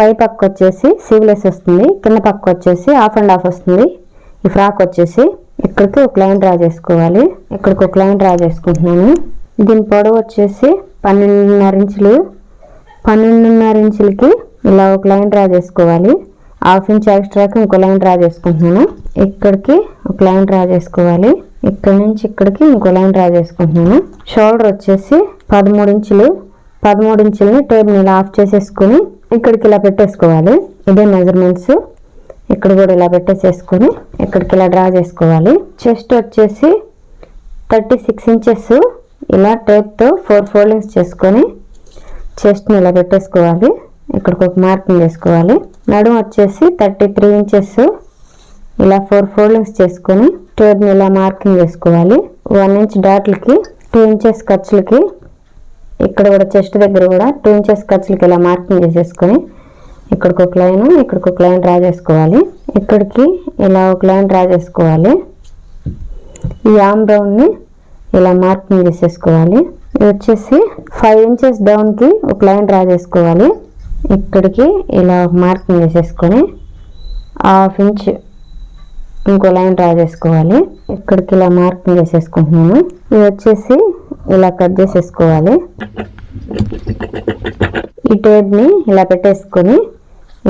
పై పక్క వచ్చేసి సీవ్లెస్ వస్తుంది, కింద పక్క వచ్చేసి హాఫ్ అండ్ హాఫ్ వస్తుంది. ఈ ఫ్రాక్ వచ్చేసి ఇక్కడికి ఒక లైన్ డ్రా చేసుకోవాలి. ఇక్కడికి ఒక లైన్ డ్రా చేసుకుంటున్నాను. దీని పొడవు వచ్చేసి 12.5 ఇంచులు. 12.5 ఇంచులకి ఇలా ఒక లైన్ డ్రా చేసుకోవాలి. హాఫ్ ఇంచ్ ఎక్స్ట్రాకి ఇంకో లైన్ డ్రా చేసుకుంటున్నాను. ఇక్కడికి ఒక లైన్ డ్రా చేసుకోవాలి. ఇక్కడ నుంచి ఇక్కడికి ఇంకో లైన్ డ్రా చేసుకుంటున్నాను. షోల్డర్ వచ్చేసి 13 ఇంచులు. 13 ఇంచులని టేప్ని ఇలా ఆఫ్ చేసేసుకుని ఇక్కడికి ఇలా పెట్టేసుకోవాలి. ఇదే మెజర్మెంట్స్. ఇక్కడ కూడా ఇలా పెట్టేసేసుకొని ఇక్కడికి ఇలా డ్రా చేసుకోవాలి. చెస్ట్ వచ్చేసి 36 ఇంచెస్. ఇలా టేప్తో 4 ఫోల్డింగ్స్ చేసుకొని చెస్ట్ని ఇలా పెట్టేసుకోవాలి. ఇక్కడికి ఒక మార్కింగ్ వేసుకోవాలి. నడుము వచ్చేసి 33 ఇంచెస్. ఇలా 4 ఫోల్డింగ్స్ చేసుకొని టేప్ని ఇలా మార్కింగ్ వేసుకోవాలి. 1 ఇంచ్ డాట్లకి 2 ఇంచెస్ ఖర్చులకి ఇక్కడ కూడా చెస్ట్ దగ్గర కూడా 2 ఇంచెస్ ఖర్చులకి ఇలా మార్కింగ్ వేసేసుకొని ఇక్కడికి ఒక లైన్, ఇక్కడికి ఒక లైన్ డ్రా చేసుకోవాలి. ఇక్కడికి ఇలా ఒక లైన్ డ్రా చేసుకోవాలి. ఈ ఆర్మ్ రౌండ్ని ఇలా మార్కింగ్ వేసేసుకోవాలి. ఇది వచ్చేసి 5 ఇంచెస్ డౌన్కి ఒక లైన్ డ్రా చేసుకోవాలి. ఇక్కడికి ఇలా మార్కింగ్ వేసేసుకొని హాఫ్ ఇంచ్ ఇంకో లైన్ డ్రా చేసుకోవాలి. ఇక్కడికి ఇలా మార్కింగ్ వేసేసుకుంటున్నాను. ఇది వచ్చేసి ఇలా కట్ చేసేసుకోవాలి. ఈ టేప్ని ఇలా పెట్టేసుకొని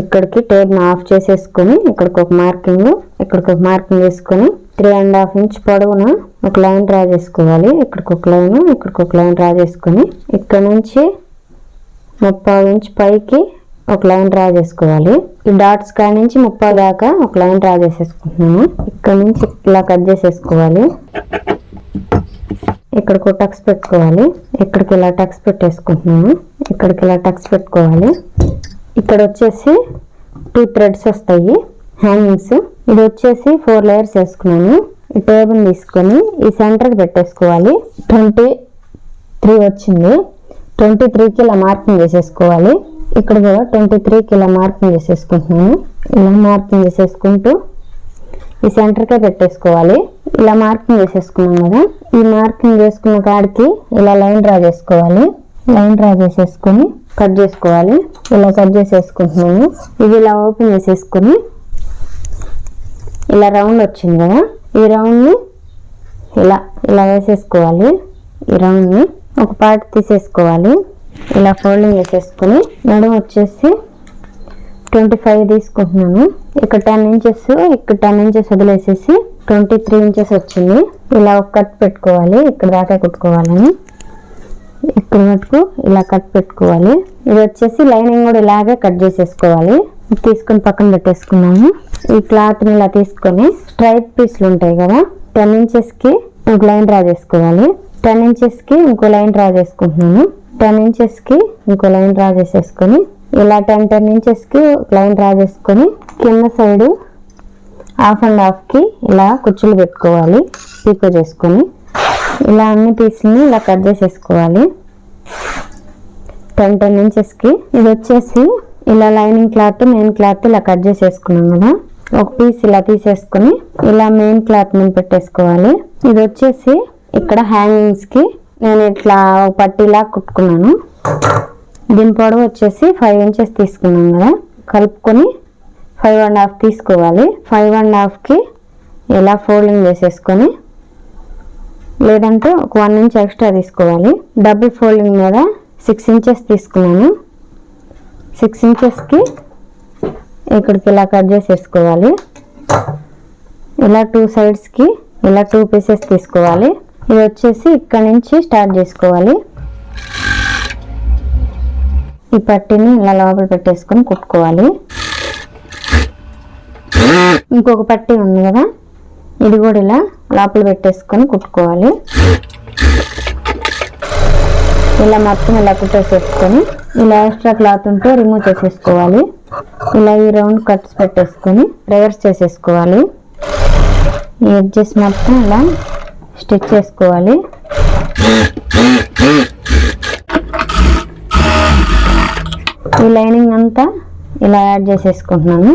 ఇక్కడికి టేప్ని ఆఫ్ చేసేసుకొని ఇక్కడికి ఒక మార్కింగ్, ఇక్కడికి ఒక మార్కింగ్ వేసుకొని 3.5 ఇంచ్ పొడవున ఒక లైన్ డ్రా చేసుకోవాలి. ఇక్కడికి ఒక లైన్, ఇక్కడికి ఒక లైన్ డ్రా చేసుకొని ఇక్కడ నుంచి 30 ఇంచ్ పైకి ఒక లైన్ డ్రా చేసుకోవాలి. ఈ డాట్స్ కాడి నుంచి 30 దాకా ఒక లైన్ డ్రా చేసేసుకుంటున్నాను. ఇక్కడ నుంచి ఇలా కట్ చేసేసుకోవాలి. ఇక్కడికి ఒక టక్స్ పెట్టుకోవాలి. ఇక్కడికి ఇలా టక్స్ పెట్టేసుకుంటున్నాను. ఇక్కడికి ఇలా టక్స్ పెట్టుకోవాలి. ఇక్కడ వచ్చేసి 2 థ్రెడ్స్ వస్తాయి హ్యాంగింగ్స్. ఇది వచ్చేసి 4 లేయర్స్ వేసుకున్నాను. ఈ టేబుల్ తీసుకొని ఈ సెంటర్కి పెట్టేసుకోవాలి. 23 వచ్చింది. 23కి ఇలా మార్కింగ్ చేసేసుకోవాలి. ఇక్కడ కూడా 23కి ఇలా మార్కింగ్ చేసేసుకుంటున్నాను. ఇలా మార్కింగ్ చేసేసుకుంటూ ఈ సెంటర్కే పెట్టేసుకోవాలి. ఇలా మార్కింగ్ చేసేసుకున్నాం కదా, ఈ మార్కింగ్ చేసుకున్న కాడికి ఇలా లైన్ డ్రా చేసుకోవాలి. లైన్ డ్రా చేసేసుకొని కట్ చేసుకోవాలి. ఇలా కట్ చేసేసుకుంటున్నాను. ఇది ఇలా ఓపెన్ చేసేసుకొని ఇలా రౌండ్ వచ్చింది కదా, ఈ రౌండ్ని ఇలా ఇలా వేసేసుకోవాలి. ఈ రౌండ్ని ఒక పార్ట్ తీసేసుకోవాలి. ఇలా ఫోల్డింగ్ చేసేసుకొని నడుము వచ్చేసి 25 తీసుకుంటున్నాను. ఇక్కడ 10 ఇంచెస్, ఇక్కడ 10 ఇంచెస్ వదిలేసేసి 23 ఇంచెస్ వచ్చింది. ఇలా ఒక కట్ పెట్టుకోవాలి. ఇక్కడ దాకా కుట్టుకోవాలని ఇక్కడ మటుకు ఇలా కట్ పెట్టుకోవాలి. ఇది వచ్చేసి లైనింగ్ కూడా ఇలాగే కట్ చేసేసుకోవాలి. తీసుకొని పక్కన పెట్టేసుకున్నాము. ఈ క్లాత్ని ఇలా తీసుకొని స్ట్రైట్ పీస్లు ఉంటాయి కదా, 10 ఇంచెస్కి ఒక లైన్ డ్రా చేసుకోవాలి. 10 ఇంచెస్కి ఇంకో లైన్ డ్రా చేసుకుంటున్నాను. 10 ఇంచెస్కి ఇంకో లైన్ డ్రా చేసేసుకొని ఇలా 10 ఇంచెస్కి లైన్ డ్రా చేసుకొని కింద సైడు హాఫ్ అండ్ హాఫ్కి ఇలా కుచ్చులు పెట్టుకోవాలి. పీకో చేసుకొని ఇలా అన్ని పీసులని ఇలా కట్ చేసేసుకోవాలి. 10 ఇంచెస్కి ఇది వచ్చేసి ఇలా లైనింగ్ క్లాత్, మెయిన్ క్లాత్ ఇలా కట్ చేసేసుకున్నాం కదా, ఒక పీస్ ఇలా తీసేసుకొని ఇలా మెయిన్ క్లాత్ మీద పెట్టేసుకోవాలి. ఇది వచ్చేసి ఇక్కడ హ్యాంగింగ్స్కి నేను ఇట్లా పట్టీలా కుట్టుకున్నాను. దీని పొడవు వచ్చేసి 5 ఇంచెస్ తీసుకున్నాం కదా, కలుపుకొని 5.5 తీసుకోవాలి. 5.5కి ఇలా ఫోల్డింగ్ చేసేసుకొని లేదంటే ఒక 1 ఇంచ్ ఎక్స్ట్రా తీసుకోవాలి. డబుల్ ఫోల్డింగ్ మీద 6 ఇంచెస్ తీసుకున్నాను. 6 ఇంచెస్కి ఇక్కడికి ఇలా కట్ చేసేసుకోవాలి. ఇలా 2 సైడ్స్కి ఇలా 2 పీసెస్ తీసుకోవాలి. ఇది వచ్చేసి ఇక్కడ నుంచి స్టార్ట్ చేసుకోవాలి. ఈ పట్టీని ఇలా లోపల పెట్టేసుకొని కుట్టుకోవాలి. ఇంకొక పట్టీ ఉంది కదా, ఇది కూడా ఇలా లోపల పెట్టేసుకొని కుట్టుకోవాలి. ఇలా మొత్తం ఇలా కుట్టేసేసుకొని ఇలా ఎక్స్ట్రా క్లాత్ ఉంటే రిమూవ్ చేసేసుకోవాలి. ఇలా ఈ రౌండ్ కట్స్ పెట్టేసుకొని రివర్స్ చేసేసుకోవాలి. ఈ ఎడ్జెస్ మొత్తం ఇలా స్టిచ్ చేసుకోవాలి. ఈ లైనింగ్ అంతా ఇలా యాడ్ చేసేసుకుంటున్నాను.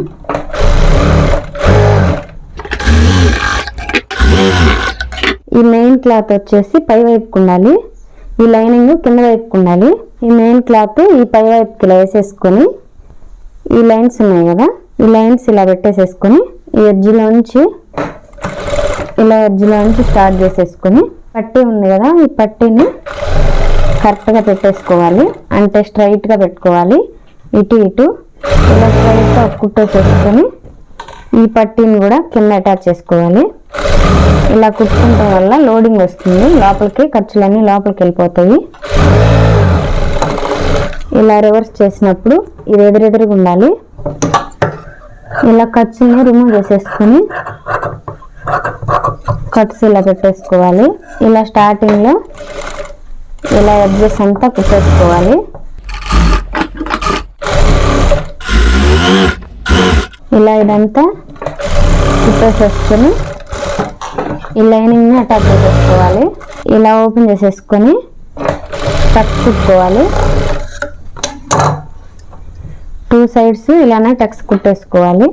ఈ మెయిన్ క్లాత్ వచ్చేసి పై వైపుకు ఉండాలి, ఈ లైనింగ్ కింద వైపుకు ఉండాలి. ఈ మెయిన్ క్లాత్ ఈ పై వైపుకి ఇలా వేసేసుకొని ఈ లైన్స్ ఉన్నాయి కదా, ఈ లైన్స్ ఇలా పెట్టేసేసుకొని ఈ ఎడ్జ్లో నుంచి స్టార్ట్ చేసేసుకొని పట్టీ ఉంది కదా, ఈ పట్టీని కరెక్ట్గా పెట్టేసుకోవాలి. అంటే స్ట్రైట్గా పెట్టుకోవాలి. ఇటు ఇలా స్ట్రైట్గా కుట్టేసేసుకొని ఈ పట్టీని కూడా కింద అటాచ్ చేసుకోవాలి. ఇలా కుట్టుకోవడం వల్ల లోడింగ్ వస్తుంది లోపలికి, ఖర్చులన్నీ లోపలికి వెళ్ళిపోతాయి. ఇలా రివర్స్ చేసినప్పుడు ఇది ఎదురెదురుగా ఉండాలి. ఇలా ఖర్చుని రిమూవ్ చేసేసుకొని కట్స్ ఇలా పెట్టేసుకోవాలి. ఇలా స్టార్టింగ్లో ఇలా ఎడ్జెస్ అంతా కుట్టేసుకోవాలి. ఇలా ఇదంతా కుట్టేసేసుకొని ఈ లైనింగ్ని అటాచ్ చేసేసుకోవాలి. ఇలా ఓపెన్ చేసేసుకొని టక్స్ కుట్టుకోవాలి. 2 సైడ్స్ ఇలానే టక్స్ కుట్టేసుకోవాలి.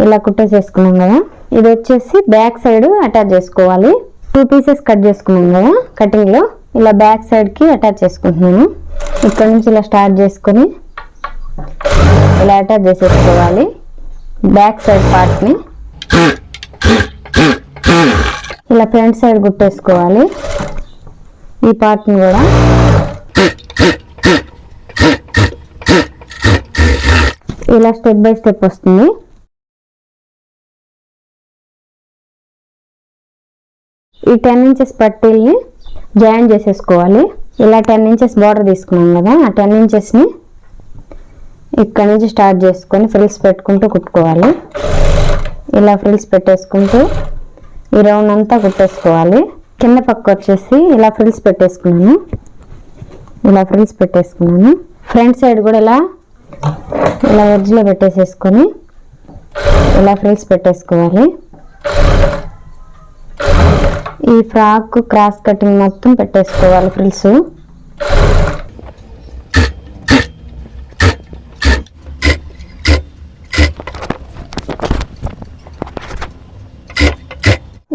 ఇలా కుట్టేసేసుకున్నాం కదా, ఇది వచ్చేసి బ్యాక్ సైడ్ అటాచ్ చేసుకోవాలి. 2 పీసెస్ కట్ చేసుకున్నాం కదా కటింగ్లో, ఇలా బ్యాక్ సైడ్కి అటాచ్ చేసుకుంటున్నాను. ఇక్కడ నుంచి ఇలా స్టార్ట్ చేసుకొని ఇలా అటాచ్ చేసేసుకోవాలి బ్యాక్ సైడ్ పార్ట్ని. ఇలా ఫ్రంట్ సైడ్ కుట్టేసుకోవాలి ఈ పార్ట్ని కూడా. ఇలా స్టెప్ బై స్టెప్ వస్తుంది. ఈ 10 ఇంచెస్ పట్టీల్ని జాయిన్ చేసేసుకోవాలి. ఇలా 10 ఇంచెస్ బార్డర్ తీసుకున్నాం కదా, ఆ 10 ఇంచెస్ని ఇక్కడ నుంచి స్టార్ట్ చేసుకొని ఫ్రిల్స్ పెట్టుకుంటూ కుట్టుకోవాలి. ఇలా ఫ్రిల్స్ పెట్టేసుకుంటూ ఈ రౌండ్ అంతా కుట్టేసుకోవాలి. కింద పక్క వచ్చేసి ఇలా ఫ్రిల్స్ పెట్టేసుకున్నాను. ఫ్రంట్ సైడ్ కూడా ఇలా ఎడ్జ్లో పెట్టేసేసుకొని ఇలా ఫ్రిల్స్ పెట్టేసుకోవాలి. ఈ ఫ్రాక్ క్రాస్ కటింగ్ మొత్తం పెట్టేసుకోవాలి ఫ్రిల్స్.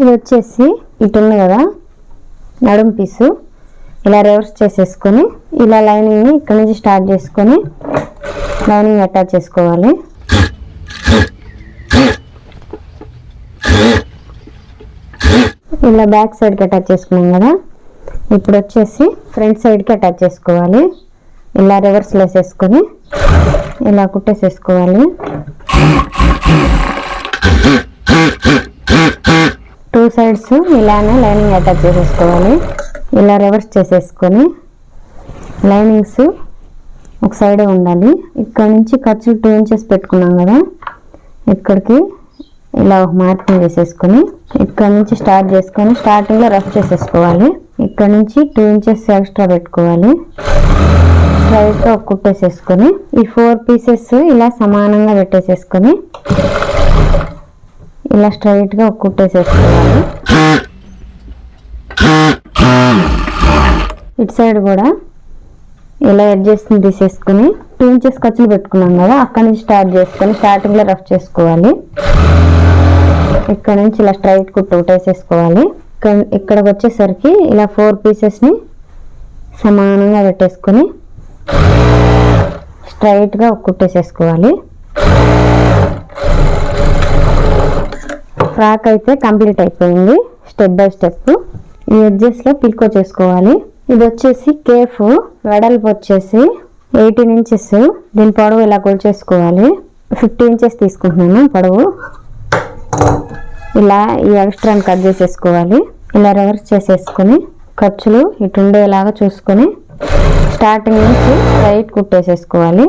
ఇది వచ్చేసి ఇటు ఉంది కదా నడుము పీసు, ఇలా రివర్స్ చేసేసుకొని ఇలా లైనింగ్ని ఇక్కడ నుంచి స్టార్ట్ చేసుకొని లైనింగ్ అటాచ్ చేసుకోవాలి. ఇలా బ్యాక్ సైడ్కి అటాచ్ చేసుకున్నాం కదా, ఇప్పుడు వచ్చేసి ఫ్రంట్ సైడ్కి అటాచ్ చేసుకోవాలి. ఇలా రివర్స్లో వేసేసుకొని ఇలా కుట్టేసేసుకోవాలి. 2 సైడ్స్ ఇలానే లైనింగ్ అటాచ్ చేసేసుకోవాలి. ఇలా రివర్స్ చేసేసుకొని లైనింగ్స్ ఒక సైడే ఉండాలి. ఇక్కడ నుంచి ఖర్చులు 2 ఇంచెస్ పెట్టుకున్నాం కదా, ఇక్కడికి ఇలా ఒక మార్కింగ్ వేసేసుకొని ఇక్కడ నుంచి స్టార్ట్ చేసుకొని స్టార్టింగ్లో రఫ్ చేసేసుకోవాలి. ఇక్కడ నుంచి 2 ఇంచెస్ ఎక్స్ట్రా పెట్టుకోవాలి. స్ట్రైట్గా ఒక కుట్టేసేసుకొని ఈ 4 పీసెస్ ఇలా సమానంగా పెట్టేసేసుకొని ఇలా స్ట్రైట్గా ఒక కుట్టేసేసుకోవాలి. ఇటు సైడ్ కూడా ఇలా ఎడ్జెస్ని తీసేసుకొని 2 ఇంచెస్ ఖర్చులు పెట్టుకున్నాం కదా, అక్కడ నుంచి స్టార్ట్ చేసుకొని స్టార్టింగ్లో రఫ్ చేసుకోవాలి. ఇక్కడ నుంచి ఇలా స్ట్రైట్ కుట్టు వేసేసుకోవాలి. ఇక్కడికి వచ్చేసరికి ఇలా 4 పీసెస్ని సమానంగా పెట్టేసుకొని స్ట్రైట్గా ఒక కుట్టేసేసుకోవాలి. ఫ్రాక్ అయితే కంప్లీట్ అయిపోయింది. స్టెప్ బై స్టెప్ ఈ ఎడ్జెస్లో పిల్కో చేసుకోవాలి. ఇది వచ్చేసి కేఫ్, వెడల్పు వచ్చేసి 18 ఇంచెస్. దీని పొడవు ఇలా కొలిచేసుకోవాలి. 50 ఇంచెస్ తీసుకుంటున్నాను పొడవు. ఇలా ఈ ఎక్స్ట్రాని కట్ చేసేసుకోవాలి. ఇలా రివర్స్ చేసేసుకొని ఖర్చులు ఇటు ఉండేలాగా చూసుకొని స్టార్టింగ్ నుంచి స్ట్రైట్ కుట్టేసేసుకోవాలి.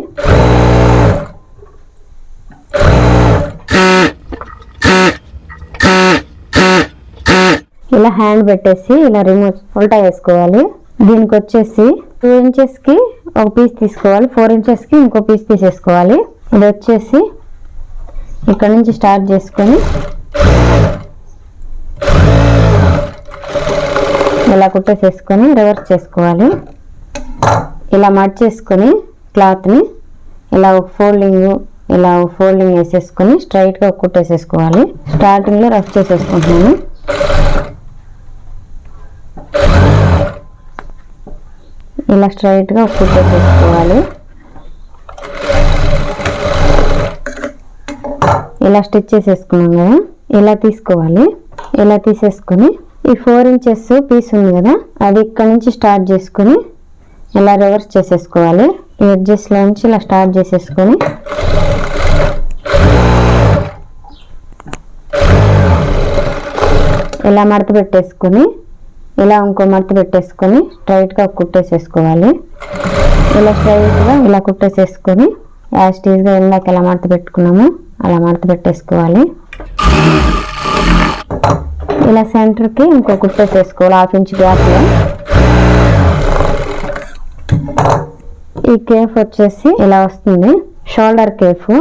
ఇలా హ్యాండ్ పెట్టేసి ఇలా రిమూవ్ ఉల్టా వేసుకోవాలి. దీనికి వచ్చేసి 2 ఇంచెస్కి ఒక పీస్ తీసుకోవాలి, 4 ఇంచెస్కి ఇంకో పీస్ తీసేసుకోవాలి. ఇది వచ్చేసి ఇక్కడ నుంచి స్టార్ట్ చేసుకొని ఇలా కుట్టేసేసుకొని రివర్స్ చేసుకోవాలి. ఇలా మడ్ చేసుకొని క్లాత్ని ఇలా ఒక ఫోల్డింగ్ వేసేసుకొని స్ట్రైట్గా కుట్టేసేసుకోవాలి. స్టార్టింగ్లో రఫ్ చేసేసుకుంటున్నాను. ఇలా స్ట్రైట్గా కుట్టేసేసుకోవాలి. ఇలా స్టిచ్ చేసేసుకున్నాం కదా, ఇలా తీసుకోవాలి. ఇలా తీసేసుకొని ఈ 4 ఇంచెస్ పీస్ ఉంది కదా, అది ఇక్కడ నుంచి స్టార్ట్ చేసుకొని ఇలా రివర్స్ చేసేసుకోవాలి. ఈ ఎడ్జెస్లో నుంచి ఇలా స్టార్ట్ చేసేసుకొని ఇలా మడత పెట్టేసుకొని ఇలా ఇంకో మడత పెట్టేసుకొని స్ట్రైట్గా కుట్టేసేసుకోవాలి. ఇలా స్ట్రైట్గా ఇలా కుట్టేసేసుకొని యాజ్ టీజ్గా ఇందాక ఎలా మడత పెట్టుకున్నామో అలా మడత పెట్టేసుకోవాలి. ఇలా సెంటర్కి ఇంకో కుట్టేసేసుకోవాలి 1/2 ఇంచ్ గ్యాప్లో. ఈ కేఫ్ వచ్చేసి ఇలా వస్తుంది, షోల్డర్ కేఫ్.